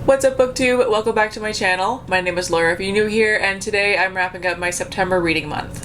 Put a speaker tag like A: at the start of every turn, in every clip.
A: What's up, booktube? Welcome back to my channel. My name is Laura if you're new here, and today I'm wrapping up my September reading month.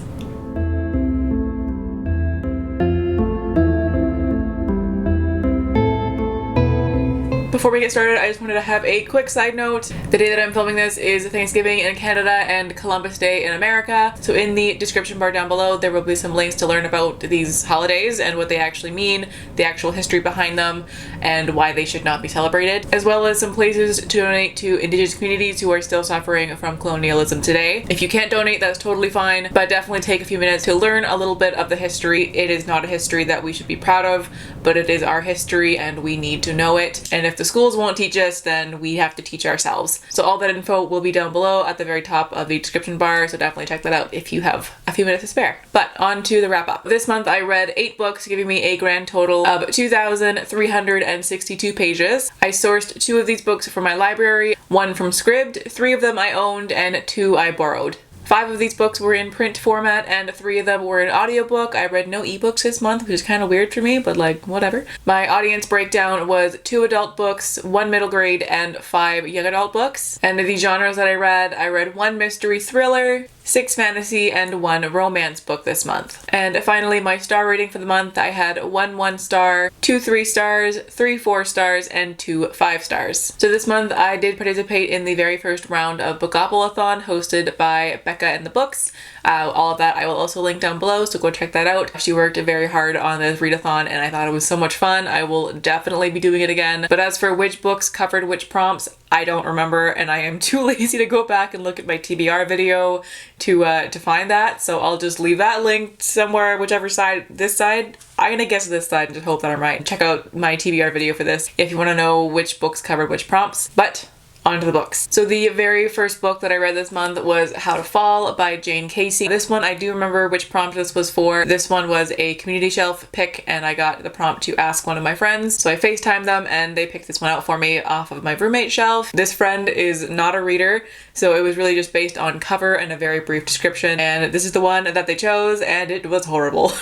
A: Before we get started, I just wanted to have a quick side note. The day that I'm filming this is Thanksgiving in Canada and Columbus Day in America. So in the description bar down below, there will be some links to learn about these holidays and what they actually mean, the actual history behind them, and why they should not be celebrated, as well as some places to donate to Indigenous communities who are still suffering from colonialism today. If you can't donate, that's totally fine, but definitely take a few minutes to learn a little bit of the history. It is not a history that we should be proud of, but it is our history and we need to know it. And if the schools won't teach us, then we have to teach ourselves. So all that info will be down below at the very top of the description bar, so definitely check that out if you have a few minutes to spare. But on to the wrap up. This month I read 8 books, giving me a grand total of 2,362 pages. I sourced 2 of these books from my library, 1 from Scribd, 3 of them I owned, and 2 I borrowed. 5 of these books were in print format and 3 of them were in audiobook. I read no ebooks this month, which is kind of weird for me, but like, whatever. My audience breakdown was 2 adult books, 1 middle grade, and 5 young adult books. And the genres that I read 1 mystery thriller, 6 fantasy, and 1 romance book this month. And finally, my star rating for the month, I had 1 1-star, 2 3-stars, 3 4-stars, and 2 5-stars. So this month I did participate in the very first round of Bookoplathon hosted by Becca and the books. All of that I will also link down below, so go check that out. She worked very hard on this readathon and I thought it was so much fun. I will definitely be doing it again. But as for which books covered which prompts, I don't remember, and I am too lazy to go back and look at my TBR video to find that, so I'll just leave that linked somewhere, whichever side. This side? I'm gonna guess this side and just hope that I'm right. Check out my TBR video for this if you want to know which books covered which prompts. But on to the books. So the very first book that I read this month was How to Fall by Jane Casey. This one, I do remember which prompt this was for. This one was a community shelf pick and I got the prompt to ask one of my friends. So I FaceTimed them and they picked this one out for me off of my roommate's shelf. This friend is not a reader, so it was really just based on cover and a very brief description. And this is the one that they chose and it was horrible.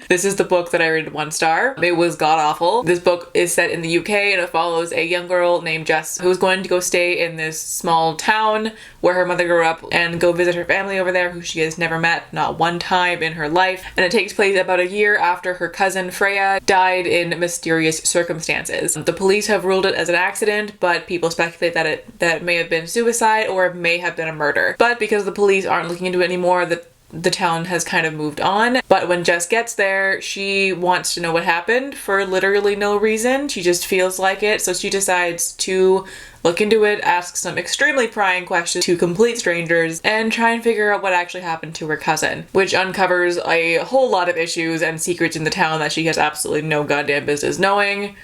A: This is the book that I rated 1 star. It was god-awful. This book is set in the UK and it follows a young girl named Jess who's going to go stay in this small town where her mother grew up and go visit her family over there who she has never met, not one time in her life. And it takes place about a year after her cousin Freya died in mysterious circumstances. The police have ruled it as an accident, but people speculate that it may have been suicide or it may have been a murder. But because the police aren't looking into it anymore, the town has kind of moved on. But when Jess gets there, she wants to know what happened for literally no reason. She just feels like it, so she decides to look into it, ask some extremely prying questions to complete strangers, and try and figure out what actually happened to her cousin, which uncovers a whole lot of issues and secrets in the town that she has absolutely no goddamn business knowing.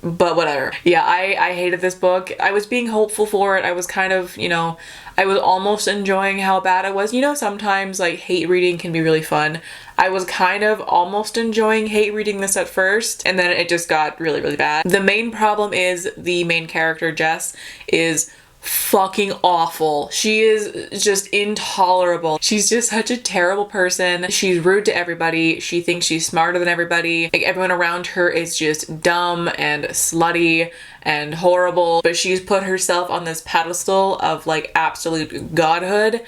A: But whatever. Yeah, I hated this book. I was being hopeful for it. I was kind of, I was almost enjoying how bad it was. Sometimes like hate reading can be really fun. I was kind of almost enjoying hate reading this at first, and then it just got really, really bad. The main problem is the main character, Jess, is fucking awful. She is just intolerable. She's just such a terrible person. She's rude to everybody. She thinks she's smarter than everybody. Like, everyone around her is just dumb and slutty and horrible, but she's put herself on this pedestal of like absolute godhood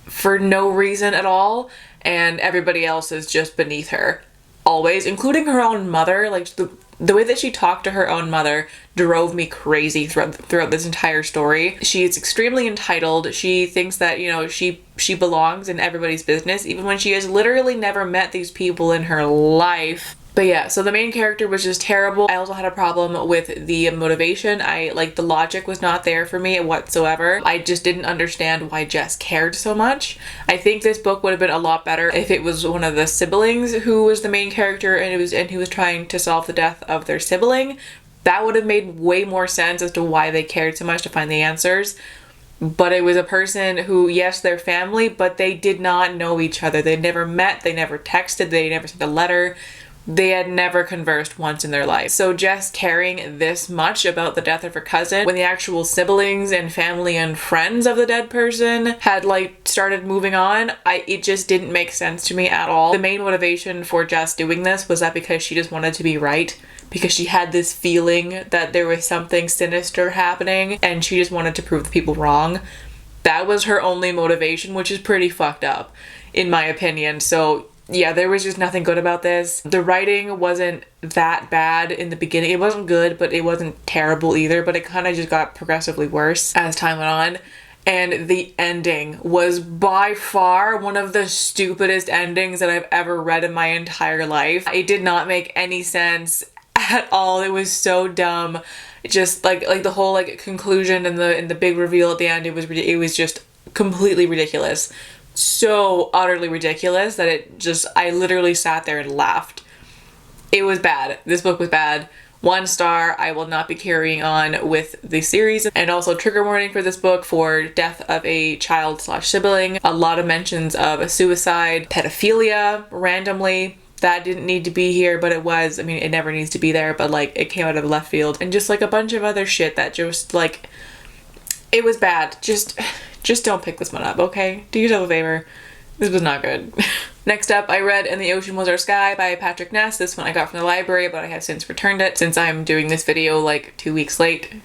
A: for no reason at all, and everybody else is just beneath her. Always, including her own mother. Like, the way that she talked to her own mother drove me crazy throughout this entire story. She's extremely entitled. She thinks that, she belongs in everybody's business, even when she has literally never met these people in her life. But yeah, so the main character was just terrible. I also had a problem with the motivation. The logic was not there for me whatsoever. I just didn't understand why Jess cared so much. I think this book would have been a lot better if it was one of the siblings who was the main character and who was trying to solve the death of their sibling. That would have made way more sense as to why they cared so much to find the answers. But it was a person who, yes, they're family, but they did not know each other. They never met, they never texted, they never sent a letter. They had never conversed once in their life. So Jess caring this much about the death of her cousin when the actual siblings and family and friends of the dead person had started moving on, it just didn't make sense to me at all. The main motivation for Jess doing this was that because she just wanted to be right, because she had this feeling that there was something sinister happening and she just wanted to prove the people wrong. That was her only motivation, which is pretty fucked up, in my opinion. So yeah, there was just nothing good about this. The writing wasn't that bad in the beginning. It wasn't good, but it wasn't terrible either, but it kind of just got progressively worse as time went on. And the ending was by far one of the stupidest endings that I've ever read in my entire life. It did not make any sense at all. It was so dumb. Just like the whole like conclusion and the big reveal at the end, it was just completely ridiculous. So utterly ridiculous that I literally sat there and laughed. It was bad. This book was bad. 1 star. I will not be carrying on with the series. And also trigger warning for this book for death of a child/sibling. A lot of mentions of a suicide, pedophilia randomly. That didn't need to be here, but it was. I mean, it never needs to be there, but like it came out of left field. And just like a bunch of other shit that just like, it was bad. Just don't pick this one up, okay? Do yourself a favor. This was not good. Next up, I read And the Ocean Was Our Sky by Patrick Ness. This one I got from the library, but I have since returned it since I'm doing this video like 2 weeks late.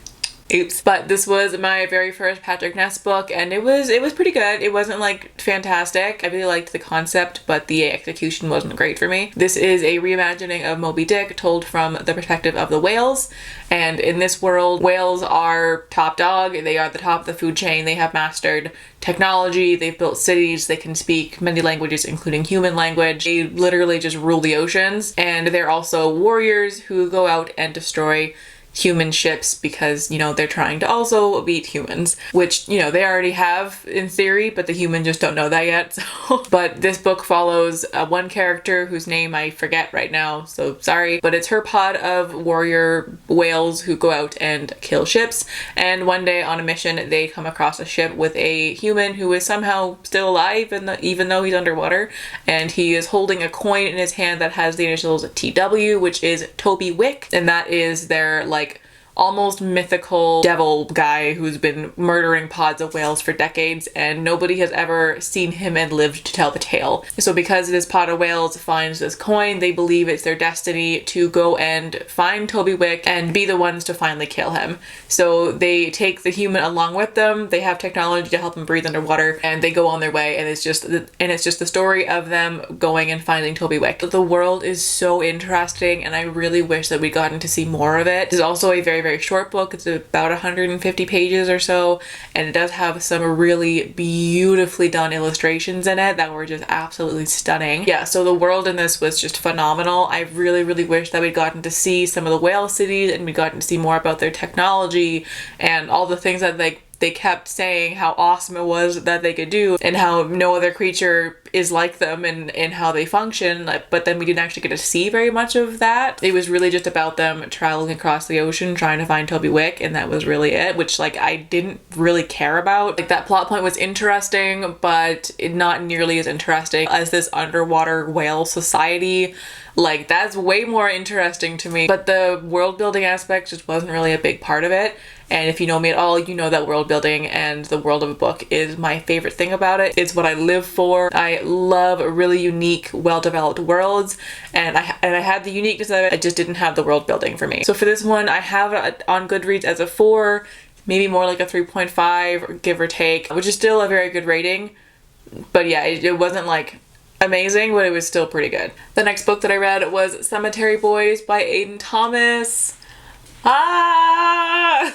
A: Oops. But this was my very first Patrick Ness book, and it was pretty good. It wasn't like fantastic. I really liked the concept, but the execution wasn't great for me. This is a reimagining of Moby Dick told from the perspective of the whales. And in this world, whales are top dog. They are the top of the food chain. They have mastered technology. They've built cities. They can speak many languages, including human language. They literally just rule the oceans. And they're also warriors who go out and destroy human ships because, you know, they're trying to also beat humans, which, you know, they already have in theory, but the humans just don't know that yet. So. But this book follows one character whose name I forget right now, so sorry, but it's her pod of warrior whales who go out and kill ships. And one day on a mission, they come across a ship with a human who is somehow still alive, even though he's underwater, and he is holding a coin in his hand that has the initials TW, which is Toby Wick, and that is their like almost mythical devil guy who's been murdering pods of whales for decades, and nobody has ever seen him and lived to tell the tale. So because this pod of whales finds this coin, they believe it's their destiny to go and find Toby Wick and be the ones to finally kill him. So they take the human along with them. They have technology to help them breathe underwater, and they go on their way, and it's just the story of them going and finding Toby Wick. The world is so interesting, and I really wish that we'd gotten to see more of it. It's also a very short book. It's about 150 pages or so, and it does have some really beautifully done illustrations in it that were just absolutely stunning. Yeah, so the world in this was just phenomenal. I really wish that we'd gotten to see some of the whale cities, and we'd gotten to see more about their technology and all the things that they kept saying how awesome it was that they could do, and how no other creature is like them and how they function, but then we didn't actually get to see very much of that. It was really just about them traveling across the ocean trying to find Toby Wick, and that was really it, which like I didn't really care about. Like that plot point was interesting, but not nearly as interesting as this underwater whale society. Like that's way more interesting to me, but the world building aspect just wasn't really a big part of it. And if you know me at all, you know that world building and the world of a book is my favorite thing about it. It's what I live for. I love really unique, well-developed worlds, and I had the uniqueness of it. I just didn't have the world building for me. So for this one, I have it on Goodreads as a 4, maybe more like a 3.5, give or take, which is still a very good rating. But yeah, it wasn't like amazing, but it was still pretty good. The next book that I read was Cemetery Boys by Aiden Thomas. I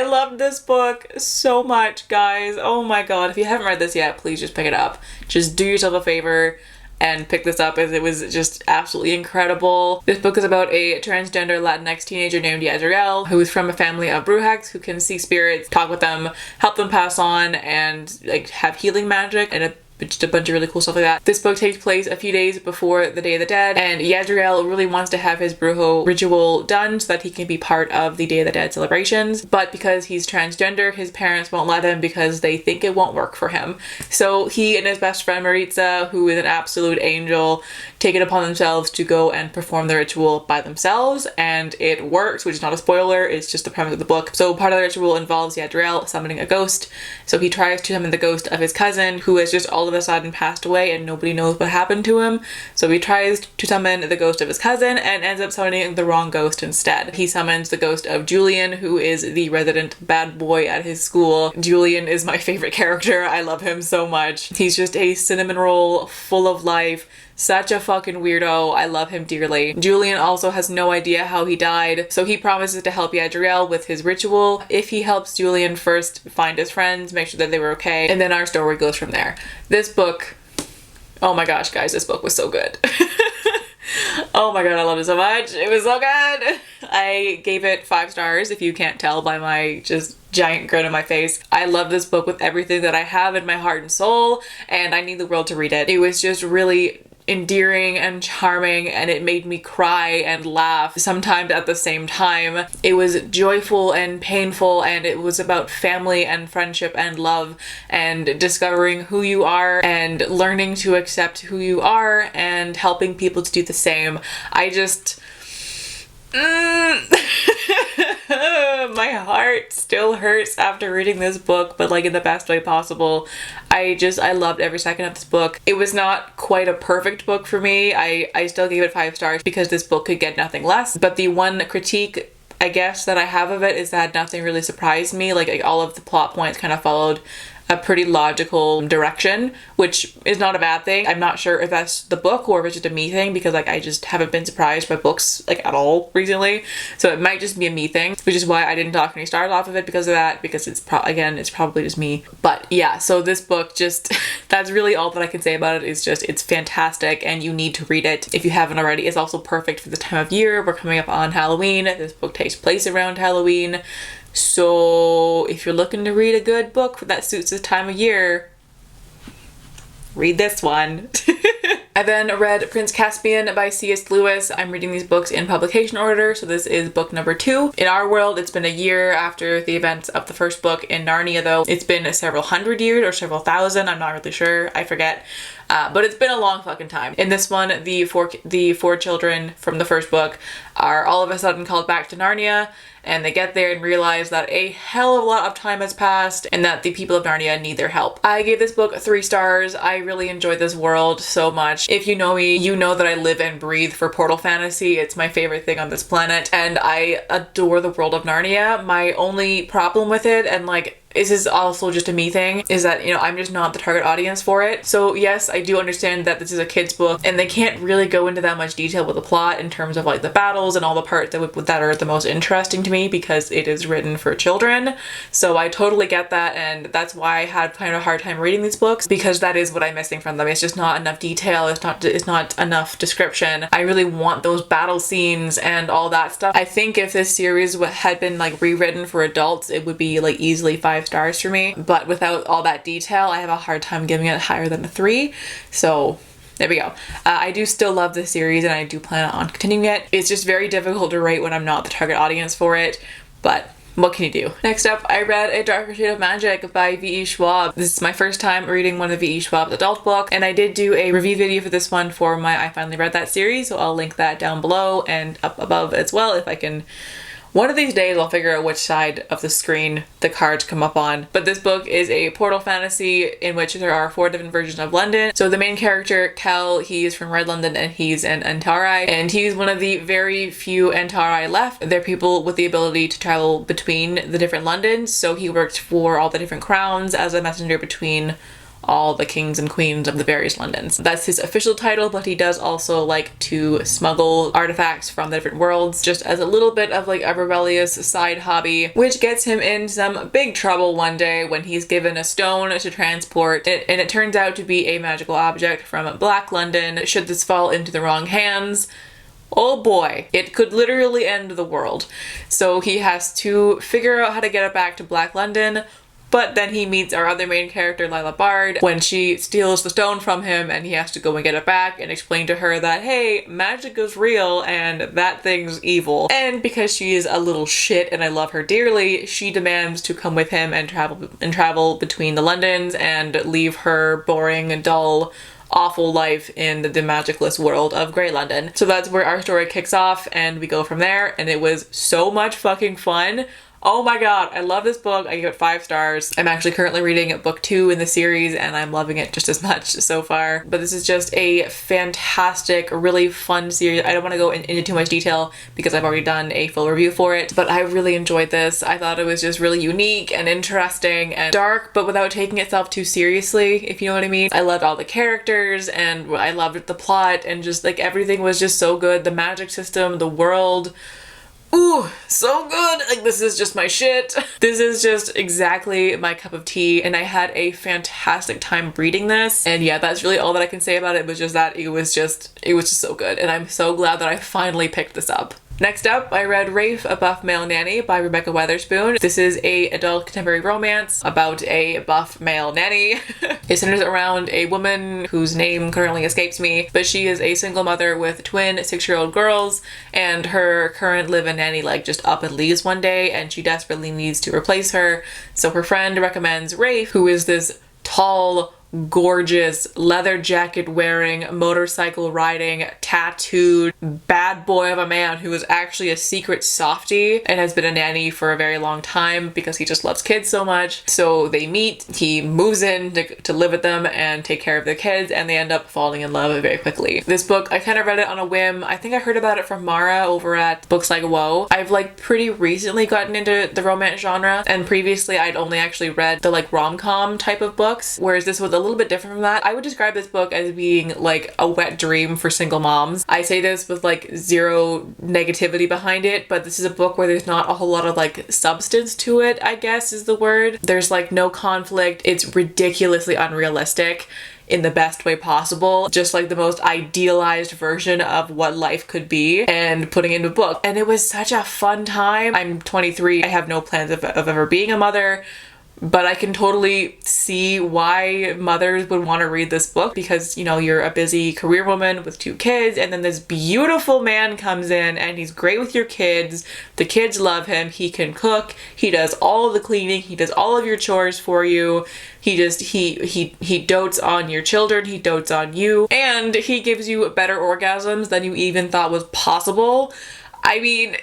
A: love this book so much, guys. Oh my god, if you haven't read this yet, please just pick it up. Just do yourself a favor and pick this up, as it was just absolutely incredible. This book is about a transgender Latinx teenager named Yazriel, who is from a family of brujacs who can see spirits, talk with them, help them pass on, and like have healing magic and just a bunch of really cool stuff like that. This book takes place a few days before the Day of the Dead, and Yazriel really wants to have his brujo ritual done so that he can be part of the Day of the Dead celebrations, but because he's transgender, his parents won't let him because they think it won't work for him. So he and his best friend Maritza, who is an absolute angel, take it upon themselves to go and perform the ritual by themselves, and it works, which is not a spoiler, it's just the premise of the book. So part of the ritual involves Yadriel summoning a ghost. So he tries to summon the ghost of his cousin, who has just all of a sudden passed away and nobody knows what happened to him. So he tries to summon the ghost of his cousin and ends up summoning the wrong ghost instead. He summons the ghost of Julian, who is the resident bad boy at his school. Julian is my favorite character. I love him so much. He's just a cinnamon roll full of life. Such a fucking weirdo. I love him dearly. Julian also has no idea how he died, so he promises to help Yadriel with his ritual if he helps Julian first find his friends, make sure that they were okay, and then our story goes from there. This book, oh my gosh guys, this book was so good. Oh my god, I loved it so much. It was so good. I gave it 5 stars, if you can't tell by my just giant grin on my face. I love this book with everything that I have in my heart and soul, and I need the world to read it. It was just really endearing and charming, and it made me cry and laugh sometimes at the same time. It was joyful and painful, and it was about family and friendship and love and discovering who you are and learning to accept who you are and helping people to do the same. I just my heart still hurts after reading this book, but like in the best way possible. I loved every second of this book. It was not quite a perfect book for me. I still gave it 5 stars because this book could get nothing less. But the one critique, I guess, that I have of it is that nothing really surprised me. Like all of the plot points kind of followed a pretty logical direction, which is not a bad thing. I'm not sure if that's the book or if it's just a me thing, because like I just haven't been surprised by books like at all recently. So it might just be a me thing, which is why I didn't dock any stars off of it because of that, because it's probably just me. But yeah, so this book just that's really all that I can say about it. Is just it's fantastic and you need to read it if you haven't already. It's also perfect for the time of year. We're coming up on Halloween. This book takes place around Halloween. So if you're looking to read a good book that suits this time of year, read this one. I then read Prince Caspian by C.S. Lewis. I'm reading these books in publication order, so this is book number 2. In our world, it's been a year after the events of the first book. In Narnia, though, it's been several hundred years or several thousand. I'm not really sure. I forget. But it's been a long fucking time. In this one, the four children from the first book are all of a sudden called back to Narnia, and they get there and realize that a hell of a lot of time has passed and that the people of Narnia need their help. I gave this book 3 stars. I really enjoyed this world so much. If you know me, you know that I live and breathe for portal fantasy. It's my favorite thing on this planet, and I adore the world of Narnia. My only problem with it, and like this is also just a me thing, is that, you know, I'm just not the target audience for it. So yes, I do understand that this is a kid's book and they can't really go into that much detail with the plot in terms of like the battles and all the parts that are the most interesting to me, because it is written for children. So I totally get that, and that's why I had kind of a hard time reading these books, because that is what I'm missing from them. It's just not enough detail. It's not enough description. I really want those battle scenes and all that stuff. I think if this series had been like rewritten for adults, it would be like easily 5 stars for me, but without all that detail, I have a hard time giving it higher than a 3. So there we go. I do still love this series and I do plan on continuing it. It's just very difficult to rate when I'm not the target audience for it, but what can you do? Next up, I read A Darker Shade of Magic by V.E. Schwab. This is my first time reading one of V.E. Schwab's adult book, and I did do a review video for this one for my I Finally Read That series, so I'll link that down below and up above as well if I can. One of these days I'll figure out which side of the screen the cards come up on. But this book is a portal fantasy in which there are 4 different versions of London. So the main character, Kel, he is from Red London and he's an Antari. And he's one of the very few Antari left. They're people with the ability to travel between the different Londons. So he works for all the different crowns as a messenger between all the kings and queens of the various Londons. That's his official title, but he does also like to smuggle artifacts from the different worlds, just as a little bit of like a rebellious side hobby, which gets him in some big trouble one day when he's given a stone to transport it, and it turns out to be a magical object from Black London. Should this fall into the wrong hands, oh boy, it could literally end the world. So he has to figure out how to get it back to Black London. But then he meets our other main character, Lila Bard, when she steals the stone from him and he has to go and get it back and explain to her that, hey, magic is real and that thing's evil. And because she is a little shit and I love her dearly, she demands to come with him and travel between the Londons and leave her boring, dull, awful life in the magicless world of Grey London. So that's where our story kicks off, and we go from there, and it was so much fucking fun. Oh my god, I love this book. I give it 5 stars. I'm actually currently reading book 2 in the series, and I'm loving it just as much so far. But this is just a fantastic, really fun series. I don't want to go into too much detail because I've already done a full review for it, but I really enjoyed this. I thought it was just really unique and interesting and dark, but without taking itself too seriously, if you know what I mean. I loved all the characters, and I loved the plot, and just like everything was just so good. The magic system, the world. Ooh, so good. Like, this is just my shit. This is just exactly my cup of tea, and I had a fantastic time reading this. And yeah, that's really all that I can say about it, was just that it was just so good, and I'm so glad that I finally picked this up. Next up, I read Rafe, a Buff Male Nanny by Rebecca Weatherspoon. This is a adult contemporary romance about a buff male nanny. It centers around a woman whose name currently escapes me, but she is a single mother with twin 6-year-old girls, and her current live-in nanny like just up and leaves one day, and she desperately needs to replace her. So her friend recommends Rafe, who is this tall, gorgeous, leather jacket wearing, motorcycle riding, tattooed bad boy of a man who is actually a secret softie and has been a nanny for a very long time because he just loves kids so much. So they meet, he moves in to live with them and take care of their kids, and they end up falling in love very quickly. This book, I kind of read it on a whim. I think I heard about it from Mara over at Books Like Whoa. I've like pretty recently gotten into the romance genre, and previously I'd only actually read the like rom-com type of books, whereas this was a little bit different from that. I would describe this book as being like a wet dream for single moms. I say this with like zero negativity behind it, but this is a book where there's not a whole lot of like substance to it, I guess is the word. There's like no conflict. It's ridiculously unrealistic in the best way possible, just like the most idealized version of what life could be, and putting it into a book. And it was such a fun time. I'm 23. I have no plans of ever being a mother, but I can totally see why mothers would want to read this book, because, you know, you're a busy career woman with 2 kids, and then this beautiful man comes in and he's great with your kids. The kids love him. He can cook. He does all of the cleaning. He does all of your chores for you. He just, he dotes on your children. He dotes on you, and he gives you better orgasms than you even thought was possible. I mean,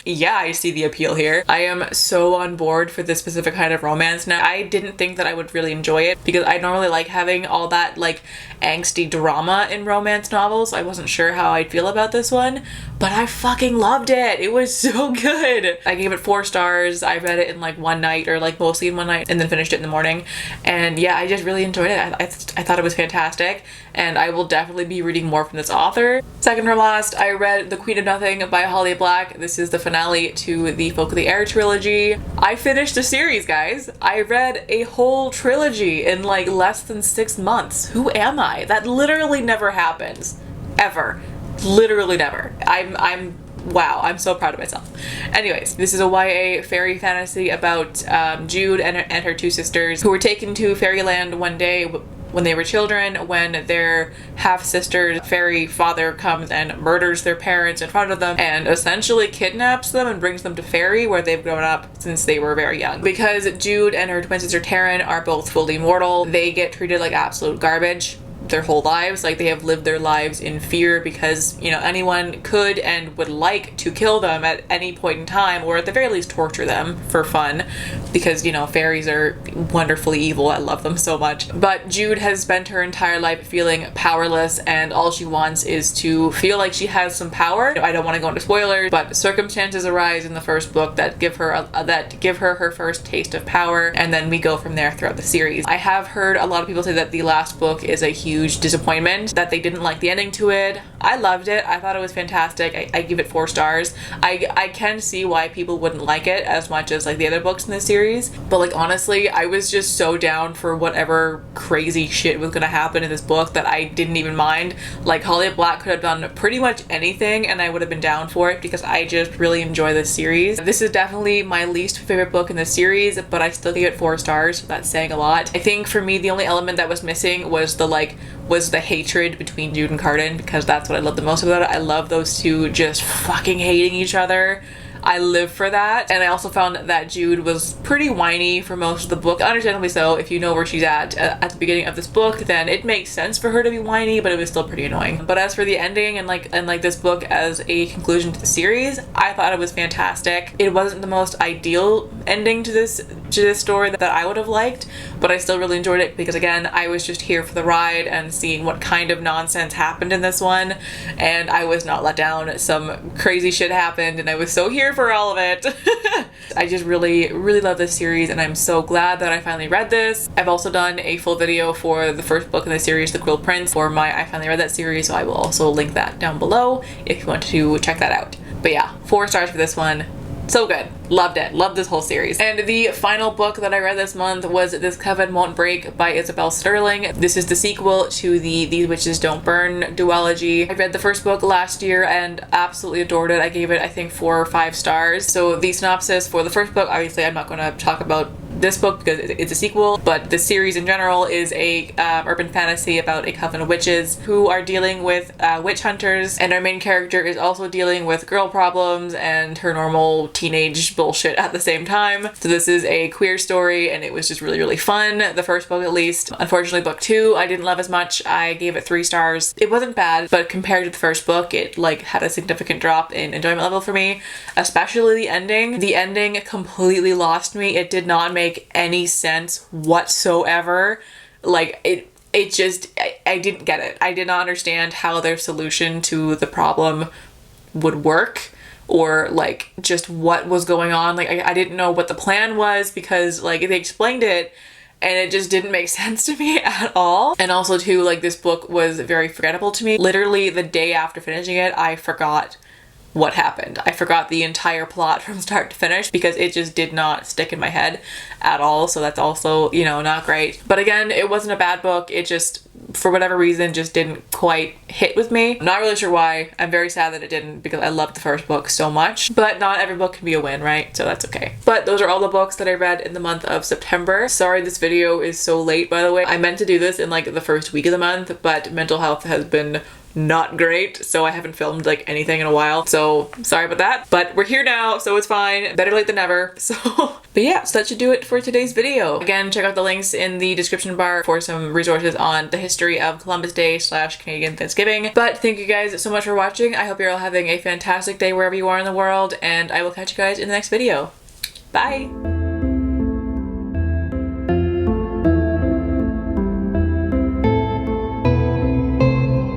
A: yeah, I see the appeal here. I am so on board for this specific kind of romance now. I didn't think that I would really enjoy it because I normally like having all that like angsty drama in romance novels. I wasn't sure how I'd feel about this one, but I fucking loved it. It was so good. I gave it 4 stars. I read it in like one night, or like mostly in one night, and then finished it in the morning. And yeah, I just really enjoyed it. I thought it was fantastic, and I will definitely be reading more from this author. Second from last, I read The Queen of Nothing by Holly Black. This is the finale to the Folk of the Air trilogy. I finished the series, guys. I read a whole trilogy in like less than 6 months. Who am I? That literally never happens. Ever. Literally never. Wow, I'm so proud of myself. Anyways, this is a YA fairy fantasy about Jude and her 2 sisters who were taken to fairyland one day when they were children, when their half-sister's fairy father comes and murders their parents in front of them and essentially kidnaps them and brings them to fairy, where they've grown up since they were very young. Because Jude and her twin sister Taryn are both fully mortal, they get treated like absolute garbage their whole lives. Like, they have lived their lives in fear because, you know, anyone could and would like to kill them at any point in time, or at the very least torture them for fun, because, you know, fairies are wonderfully evil. I love them so much. But Jude has spent her entire life feeling powerless, and all she wants is to feel like she has some power. I don't want to go into spoilers, but circumstances arise in the first book that give her her first taste of power, and then we go from there throughout the series. I have heard a lot of people say that the last book is a huge disappointment, that they didn't like the ending to it. I loved it. I thought it was fantastic. I give it 4 stars. I can see why people wouldn't like it as much as like the other books in the series, but like honestly, I was just so down for whatever crazy shit was gonna happen in this book that I didn't even mind. Like, Holly Black could have done pretty much anything and I would have been down for it, because I just really enjoy this series. This is definitely my least favorite book in the series, but I still give it 4 stars, so that's saying a lot. I think for me, the only element that was missing was the hatred between Jude and Carden, because that's what I love the most about it. I love those two just fucking hating each other. I live for that. And I also found that Jude was pretty whiny for most of the book. Understandably so. If you know where she's at the beginning of this book, then it makes sense for her to be whiny, but it was still pretty annoying. But as for the ending and like this book as a conclusion to the series, I thought it was fantastic. It wasn't the most ideal ending to this story that I would have liked, but I still really enjoyed it because, again, I was just here for the ride and seeing what kind of nonsense happened in this one, and I was not let down. Some crazy shit happened and I was so here for all of it. I just really love this series, and I'm so glad that I finally read this. I've also done a full video for the first book in the series, The Cruel Prince, for my I finally read that series, so I will also link that down below if you want to check that out. But yeah, 4 stars for this one. So good. Loved it. Loved this whole series. And the final book that I read this month was This Coven Won't Break by Isabel Sterling. This is the sequel to the These Witches Don't Burn duology. I read the first book last year and absolutely adored it. I gave it, I think, 4 or 5 stars. So the synopsis for the first book, obviously I'm not going to talk about this book because it's a sequel, but the series in general is a urban fantasy about a coven of witches who are dealing with witch hunters, and our main character is also dealing with girl problems and her normal teenage bullshit at the same time. So this is a queer story, and it was just really fun, the first book at least. Unfortunately, book 2 I didn't love as much. I gave it 3 stars. It wasn't bad, but compared to the first book, it like had a significant drop in enjoyment level for me, especially the ending. The ending completely lost me. It did not make any sense whatsoever. Like it just, I didn't get it. I did not understand how their solution to the problem would work, or like just what was going on. Like I didn't know what the plan was, because like they explained it and it just didn't make sense to me at all. And also too, like this book was very forgettable to me. Literally the day after finishing it, I forgot what happened. I forgot the entire plot from start to finish because it just did not stick in my head at all. So that's also, you know, not great. But again, it wasn't a bad book. It just, for whatever reason, just didn't quite hit with me. I'm not really sure why. I'm very sad that it didn't, because I loved the first book so much. But not every book can be a win, right? So that's okay. But those are all the books that I read in the month of September. Sorry this video is so late, by the way. I meant to do this in like the first week of the month, but mental health has been not great, so I haven't filmed like anything in a while, so sorry about that. But we're here now, so it's fine. Better late than never. So but yeah, so that should do it for today's video. Again, check out the links in the description bar for some resources on the history of Columbus Day / Canadian Thanksgiving. But thank you guys so much for watching. I hope you're all having a fantastic day wherever you are in the world, and I will catch you guys in the next video. Bye!